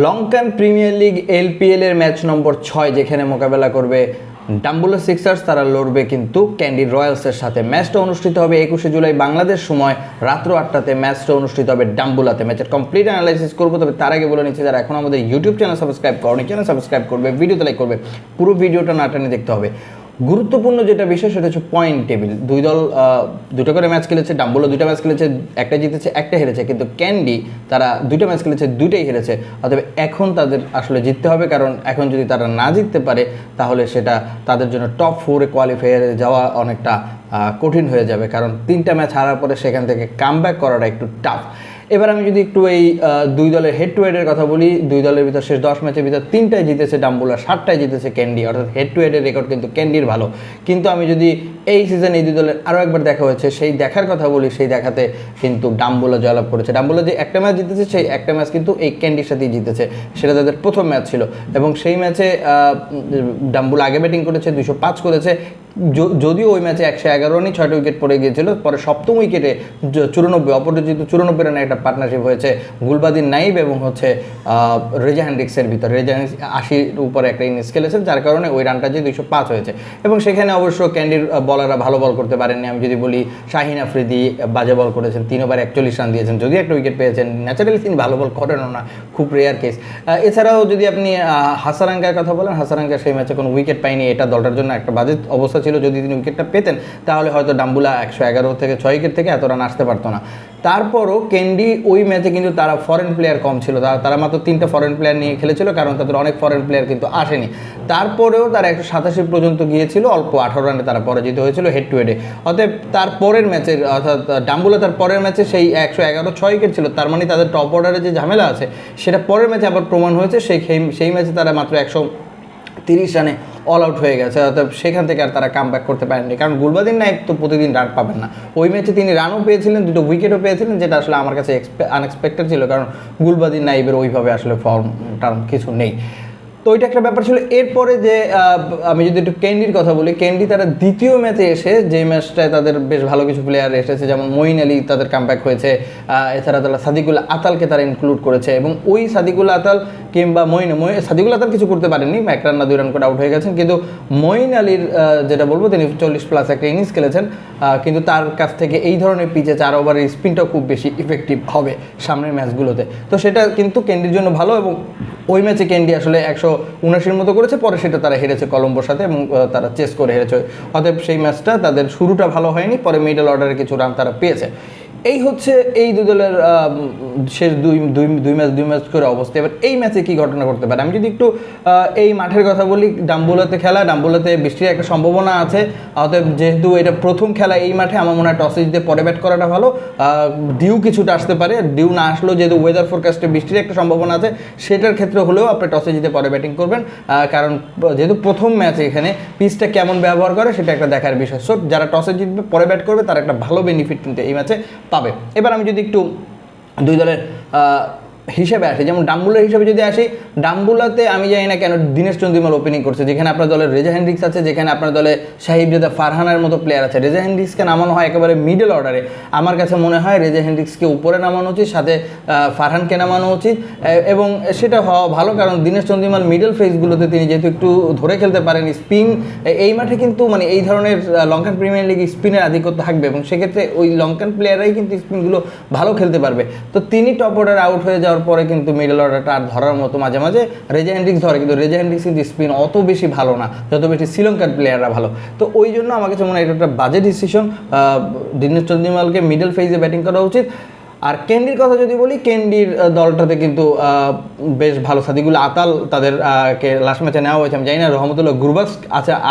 Lankan premier league LPL এর match নম্বর 6 যেখানে মোকাবেলা করবে ডাম্বুলা সিক্সার্স। তারা লড়বে কিন্তু ক্যান্ডি রয়্যালসের সাথে। ম্যাচটা অনুষ্ঠিত হবে 21শে জুলাই বাংলাদেশ সময় রাত্র 8টাতে। ম্যাচটা অনুষ্ঠিত হবে ডাম্বুলাতে। ম্যাচের কমপ্লিট অ্যানালাইসিস করবো, তবে তার আগে বলে নিচ্ছি যারা এখন আমাদের ইউটিউব চ্যানেল সাবস্ক্রাইব করনি, চ্যানেল সাবস্ক্রাইব করবে, ভিডিওতে লাইক করবে, পুরো ভিডিওটা না টেনে দেখতে হবে। গুরুত্বপূর্ণ যেটা বিষয় সেটা হচ্ছে পয়েন্ট টেবিল। দুই দল দুটো করে ম্যাচ খেলেছে। ডাম্বুলা দুটো ম্যাচ খেলেছে, একটা জিতেছে একটা হেরেছে, কিন্তু ক্যান্ডি তারা দুটো ম্যাচ খেলেছে, দুটোই হেরেছে। অতএব এখন তাদের আসলে জিততে হবে, কারণ এখন যদি তারা না জিততে পারে তাহলে সেটা তাদের জন্য টপ 4-এ কোয়ালিফায়ারে যাওয়া অনেকটা কঠিন হয়ে যাবে, কারণ 3টা ম্যাচ হারার পরে সেখান থেকে কামব্যাক করাটা একটু টাফ। এবার আমি যদি একটু এই দুই দলের হেড টু হেডের কথা বলি, দুই দলের ভিতর শেষ 10 ম্যাচের ভিতর 3টায় জিতেছে ডাম্বুলা, 7টায় জিতেছে ক্যান্ডি, অর্থাৎ হেড টু হেডের রেকর্ড কিন্তু ক্যান্ডির ভালো। কিন্তু আমি যদি এই সিজন এই দুই দলের আরও একবার দেখা হয়েছে, সেই দেখার কথা বলি, সেই দেখাতে কিন্তু ডাম্বুলা জয়লাভ করেছে। ডাম্বুলা যে একটা ম্যাচ জিতেছে সেই একটা ম্যাচ কিন্তু এই ক্যান্ডির সাথেই জিতেছে, সেটা তাদের প্রথম ম্যাচ ছিল। এবং সেই ম্যাচে ডাম্বুলা আগে ব্যাটিং করেছে, 205 করেছে। যদিও ওই ম্যাচে 111 রানই 6টা উইকেট পড়ে গিয়েছিল, পরে সপ্তম উইকেটে 94 অপরাজিত 94 রানে একটা পার্টনারশিপ হয়েছে গুলবাদিন নাইব এবং হচ্ছে রেজা হ্যান্ড্রিক্সের ভিতর। রেজা হ্যান্ড্রিক্স 80-র উপরে একটা ইনিংস খেলেছেন, যার কারণে ওই রানটা যে 205 হয়েছে। এবং সেখানে অবশ্য ক্যান্ডির বলাররা ভালো বল করতে পারেননি। আমি যদি বলি শাহিন আফ্রিদি বাজে বল করেছেন, 3 ওভারে 41 রান দিয়েছেন, যদিও একটা উইকেট পেয়েছেন। ন্যাচারালি তিনি ভালো বল করেনও না, খুব রেয়ার কেস। এছাড়াও যদি আপনি হাসারাঙ্গার কথা বলেন, হাসারাঙ্গা সেই ম্যাচে কোনো উইকেট পায়নি, এটা দলটার জন্য একটা বাজে অবস্থা ছিল। যদি তিনি উইকেটটা পেতেন তাহলে হয়তো ডাম্বুলা 111 থেকে 6 উইকেট থেকে এত রান আসতে পারতো না। তারপরও ক্যান্ডি ওই ম্যাচে কিন্তু তারা ফরেন প্লেয়ার কম ছিল, তারা মাত্র 3টা ফরেন প্লেয়ার নিয়ে খেলেছিল, কারণ তাদের অনেক ফরেন প্লেয়ার কিন্তু আসেনি। তারপরেও তারা 187 পর্যন্ত গিয়েছিল, অল্প 18 রানে তারা পরাজিত হয়েছিল হেড টু হেডে। অতএব তার পরের ম্যাচের, অর্থাৎ ডাম্বুলা তার পরের ম্যাচে সেই 111 6 উইকেট ছিল, তার মানে তাদের টপ অর্ডারে যে ঝামেলা আছে সেটা পরের ম্যাচে আবার প্রমাণ হয়েছে। সেই ম্যাচে তারা মাত্র 130 রানে অল আউট হয়ে গেছে। অর্থাৎ সেখান থেকে আর তারা কাম ব্যাক করতে পারেননি, কারণ গুলবাদিন নাইব তো প্রতিদিন রান পাবেন না। ওই ম্যাচে তিনি রানও পেয়েছিলেন, 2টো উইকেটও পেয়েছিলেন, যেটা আসলে আমার কাছে আনএক্সপেক্টেড ছিল, কারণ গুলবাদিন নাইবের ওইভাবে আসলে ফর্ম টার্ম কিছু নেই। তো ওইটা একটা ব্যাপার ছিল। এরপরে যে আমি যদি একটু ক্যান্ডির কথা বলি, ক্যান্ডি তারা দ্বিতীয় ম্যাচে এসে যে ম্যাচটায় তাদের বেশ ভালো কিছু প্লেয়ার এসেছে, যেমন মঈন আলী তাদের কামব্যাক হয়েছে, এছাড়া তারা সাদিকুল আতালকে তারা ইনক্লুড করেছে। এবং ওই সাদিকুল আতাল কিংবা সাদিকুল আতাল কিছু করতে পারেননি, 1 রান না 2 রান করে আউট হয়ে গেছেন, কিন্তু মঈন আলীর যেটা বলবো, তিনি 40+ একটা ইনিংস খেলেছেন, কিন্তু তার কাছ থেকে এই ধরনের পিচে 4 ওভারের স্পিনটাও খুব বেশি ইফেক্টিভ হবে সামনের ম্যাচগুলোতে। তো সেটা কিন্তু ক্যান্ডির জন্য ভালো। এবং ওই ম্যাচে ক্যান্ডি আসলে 179-র মতো করেছে, পরে সেটা তারা হেরেছে কলম্বোর সাথে এবং তারা চেস করে হেরেছে। অতএব সেই ম্যাচটা তাদের শুরুটা ভালো হয়নি, পরে মিডল অর্ডারে কিছু রান তারা পেয়েছে। এই হচ্ছে এই দুই দলের শেষ দুই ম্যাচ করে অবস্থা। এবার এই ম্যাচে কী ঘটনা ঘটতে পারে আমি যদি একটু এই মাঠের কথা বলি, ডাম্বুলাতে খেলা, ডাম্বুলাতে বৃষ্টির একটা সম্ভাবনা আছে। অতএব যেহেতু এটা প্রথম খেলা এই মাঠে, আমার মনে হয় টসে জিতে পরে ব্যাট করাটা ভালো। ডিউ কিছুটা আসতে পারে, ডিউ না আসলেও যেহেতু ওয়েদার ফোরকাস্টে বৃষ্টির একটা সম্ভাবনা আছে, সেটার ক্ষেত্রে হলেও আপনি টসে জিতে পরে ব্যাটিং করবেন, কারণ যেহেতু প্রথম ম্যাচে এখানে পিচটা কেমন ব্যবহার করে সেটা একটা দেখার বিষয়। সো যারা টসে জিতবে পরে ব্যাট করবে তারা একটা ভালো বেনিফিট কিন্তু এই ম্যাচে পাবে। এবার আমি যদি একটু দুই দলের হিসেবে আসি, যেমন ডাম্বুলার হিসেবে যদি আসি, ডাম্বুলাতে আমি জানি না কেন দীনেশ চন্দ্রিমাল ওপেনিং করছে, যেখানে আপনার দলের রেজা হ্যান্ড্রিক্স আছে, যেখানে আপনার দলে সাহিবজাদা ফারহানের মতো প্লেয়ার আছে। রেজা হ্যান্ড্রিক্সকে নামানো হয় একেবারে মিডল অর্ডারে। আমার কাছে মনে হয় রেজা হ্যান্ড্রিক্সকে উপরে নামানো উচিত, সাথে ফারহানকে নামানো উচিত, এবং সেটা হওয়া ভালো, কারণ দীনেশ চন্দ্রিমাল মিডল ফেজগুলোতে তিনি যেহেতু একটু ধরে খেলতে পারেন। স্পিন এই মাঠে কিন্তু মানে এই ধরনের লঙ্কান প্রিমিয়ার লিগ স্পিনের আধিপত্য থাকবে, এবং সেক্ষেত্রে ওই লঙ্কান প্লেয়াররাই কিন্তু স্পিনগুলো ভালো খেলতে পারবে। তো তিনি টপ অর্ডার আউট হয়ে যাওয়ার পরে কিন্তু মিডল অর্ডারটা আর ধরার মতো মাঝে মাঝে রেজা হ্যান্ড্রিক্স ধরে, কিন্তু রেজা হ্যান্ড্রিক্স কিন্তু স্পিন অত বেশি ভালো না যত বেশি শ্রীলঙ্কার প্লেয়াররা ভালো। তো ওই জন্য আমার কাছে মনে হয় এটা একটা বাজে ডিসিশন, দীনেশ চন্দ্রিমালকে মিডল ফেজে ব্যাটিং করা উচিত। আর ক্যান্ডির কথা যদি বলি, ক্যান্ডির দলটাতে কিন্তু বেশ ভালো। সাদিকুল আতাল তাদের কে লাস্ট ম্যাচে নেওয়া হয়েছে, আমি জানি না রহমতুল্লাহ গুরবাস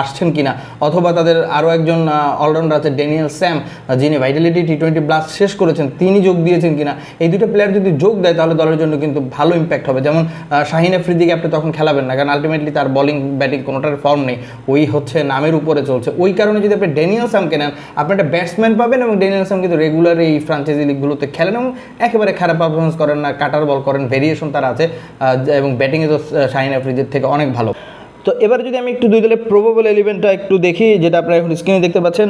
আসছেন কিনা, অথবা তাদের আরও একজন অলরাউন্ডার আছে ড্যানিয়েল স্যাম, যিনি ভাইটালিটি T20 ব্লাস্ট শেষ করেছেন, তিনি যোগ দিয়েছেন কিনা। এই দুটো প্লেয়ার যদি যোগ দেয় তাহলে দলের জন্য কিন্তু ভালো ইম্প্যাক্ট হবে। যেমন শাহিন আফ্রিদিকে আপনি তখন খেলাবেন না, কারণ আলটিমেটলি তার বলিং ব্যাটিং কোনোটার ফর্ম নেই, ওই হচ্ছে নামের উপরে চলছে। ওই কারণে যদি আপনি ড্যানিয়েল স্যামকে নেন, আপনি একটা ব্যাটসম্যান পাবেন, এবং ড্যানিয়েল স্যাম কিন্তু রেগুলার এই ফ্রাঞ্চাইজি লিগগুলোতে খেলেন এবং একেবারে খারাপ পারফরমেন্স করেন না, কাটার বল করেন, ভেরিয়েশন তার আছে, এবং ব্যাটিংয়ে তো শাহিন আফ্রিদির থেকে অনেক ভালো। তো এবারে যদি আমি একটু দুই দলের প্রবাবল এলিভেনটা একটু দেখি, যেটা আপনারা এখন স্ক্রিনে দেখতে পাচ্ছেন,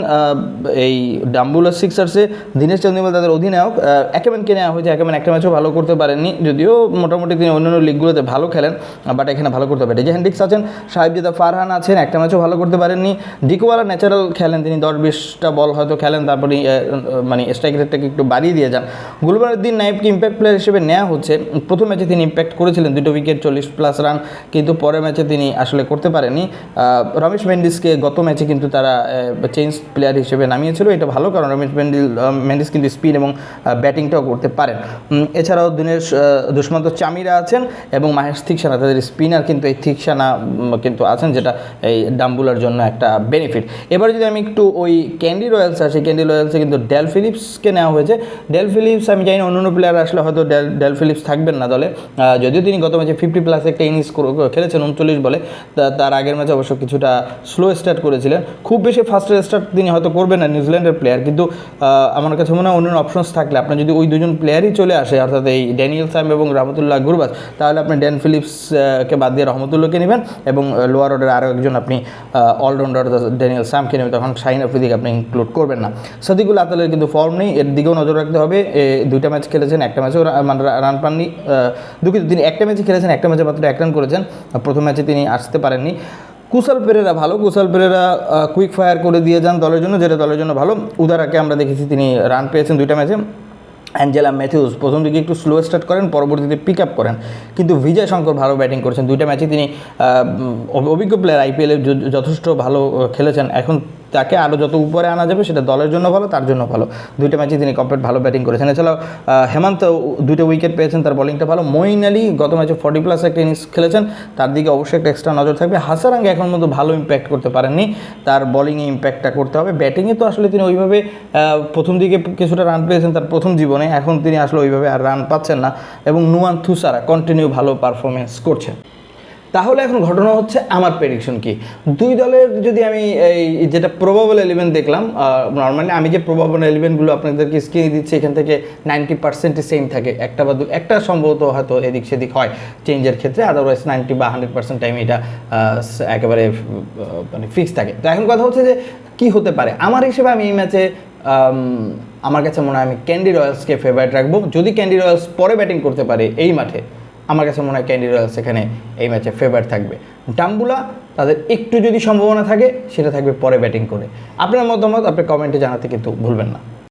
এই ডাম্বুলার সিক্সার্সে দীনেশ চান্দিমাল তাদের অধিনায়ক, একেম্যানকে নেওয়া হয়েছে। একেম্যান একটা ম্যাচও ভালো করতে পারেননি, যদিও মোটামুটি তিনি অন্যান্য লিগগুলোতে ভালো খেলেন, বাট এখানে ভালো করতে পারে। যে হ্যান্ড্রিক্স আছেন, সাহেবজাদা ফারহান আছেন, একটা ম্যাচও ভালো করতে পারেননি। ডিকোয়ালা ন্যাচারাল খেলেন, তিনি 10-20টা বল হয়তো খেলেন, তারপরে মানে স্ট্রাইক রেটটাকে একটু বাড়িয়ে দিয়ে যান। গুলবারউদ্দিন নাইবকে ইম্প্যাক্ট প্লেয়ার হিসেবে নেওয়া হচ্ছে। প্রথম ম্যাচে তিনি ইম্প্যাক্ট করেছিলেন, 2টো উইকেট, 40+ রান, কিন্তু পরের ম্যাচে তিনি আসলে করতে পারেনি। রমেশ মেন্ডিসকে গত ম্যাচে কিন্তু তারা চেঞ্জ প্লেয়ার হিসেবে নামিয়েছিল, এটা ভালো, কারণ রমেশ মেন্ডিস কিন্তু স্পিন এবং ব্যাটিংটাও করতে পারেন। এছাড়াও দুষ্মন্ত চামিরা আছেন এবং মাহেশ থিকসানা, তাদের স্পিনার কিন্তু এই থিকসানা কিন্তু আছেন, যেটা এই ডাম্বুলার জন্য একটা বেনিফিট। এবার যদি আমি একটু ওই ক্যান্ডি রয়্যালস আসি, ক্যান্ডি রয়্যালসে কিন্তু ডেল ফিলিপসকে নেওয়া হয়েছে। ডেল ফিলিপস, আমি জানি না অন্য প্লেয়ার আসলে হয়তো ডেল ফিলিপস থাকবেন না দলে, যদিও তিনি গত ম্যাচে 50+ একটা ইনিংস খেলেছেন 39 বলে। তার আগের ম্যাচে অবশ্য কিছুটা স্লো স্টার্ট করেছিলেন, খুব বেশি ফাস্টের স্টার্ট তিনি হয়তো করবেন না, নিউজিল্যান্ডের প্লেয়ার, কিন্তু আমার কাছে মনে হয় অন্য অপশনস থাকলে আপনার যদি ওই দুজন প্লেয়ারই চলে আসে, অর্থাৎ এই ড্যানিয়েল স্যাম এবং রহমতুল্লাহ গুরবাজ, তাহলে আপনি ড্যান ফিলিপসকে বাদ দিয়ে রহমতুল্লাহকে নেবেন এবং লোয়ার অর্ডারে আরও একজন আপনি অলরাউন্ডার ড্যানিয়েল স্যামকে নেবেন, তখন শাহিন আফ্রিদিকে আপনি ইনক্লুড করবেন না। সাদিকুল আতালের কিন্তু ফর্ম নেই, এর দিকেও নজর রাখতে হবে। 2টা ম্যাচ খেলেছেন, একটা ম্যাচেও মানে রান পাননি, দুঃখিত, তিনি একটা ম্যাচে খেলেছেন, একটা ম্যাচে মাত্র 1 রান করেছেন, প্রথম ম্যাচে তিনি আসতে পারেননি। কুশাল পেরেরা ভালো, কুশাল পেরেরা কুইক ফায়ার করে দিয়ে যান দলের জন্য, যেটা দলের জন্য ভালো। উদারাকে আমরা দেখেছি তিনি রান পেয়েছেন 2টা ম্যাচে। অ্যাঞ্জেলা ম্যাথিউস প্রথম দিকে একটু স্লো স্টার্ট করেন, পরবর্তীতে পিক আপ করেন, কিন্তু বিজয় শঙ্কর ভালো ব্যাটিং করেছেন 2টা ম্যাচে, তিনি অভিজ্ঞ প্লেয়ার, আইপিএলে যথেষ্ট ভালো খেলেছেন। এখন তাকে আরও যত উপরে আনা যাবে সেটা দলের জন্য ভালো, তার জন্য ভালো। 2টা ম্যাচে তিনি কমপ্লিট ভালো ব্যাটিং করেছেন। এছাড়াও হেমন্ত 2টা উইকেট পেয়েছেন, তার বোলিংটা ভালো। মঈন আলী গত ম্যাচে 40+ একটা ইনিংস খেলেছেন, তার দিকে অবশ্যই একটা এক্সট্রা নজর থাকবে। হাসারাঙ্গে এখন মতো ভালো ইম্প্যাক্ট করতে পারেননি, তার বোলিংয়ে ইম্প্যাক্টটা করতে হবে। ব্যাটিংয়ে তো আসলে তিনি ওইভাবে প্রথম দিকে কিছুটা রান পেয়েছেন তার প্রথম জীবনে, এখন তিনি আসলে ওইভাবে আর রান পাচ্ছেন না, এবং নুয়ান থুসারা কন্টিনিউ ভালো পারফরমেন্স করছেন। তাহলে এখন ঘটনা হচ্ছে আমার প্রেডিকশন কি, দুই দলের যদি আমি এই যেটা প্রবাবল এলিভেন দেখলাম, নর্মালি আমি যে প্রবাবল এলিভেনগুলো আপনাদেরকে স্ক্রিনে দিচ্ছি, এখান থেকে 90% সেম থাকে, একটা বা একটা সম্ভবত হয়তো এদিক সেদিক হয় চেঞ্জের ক্ষেত্রে, আদারওয়াইজ 90 বা 100% টাইম এটা একেবারে মানে ফিক্স থাকে। তো এখন কথা হচ্ছে যে কি হতে পারে, আমার হিসেবে আমি এই ম্যাচে আমার কাছে মনে হয় আমি ক্যান্ডি রয়্যালসকে ফেভারিট রাখবো। যদি ক্যান্ডি রয়্যালস পরে ব্যাটিং করতে পারে এই মাঠে, আমার কাছে মনে হয় ক্যান্ডি রয়্যালস এখানে এই ম্যাচে ফেভারিট থাকবে। ডাম্বুলা তাদের একটু যদি সম্ভাবনা থাকে সেটা থাকবে পরে ব্যাটিং করে। আপনার মতামত আপনি কমেন্টে জানাতে কিন্তু ভুলবেন না।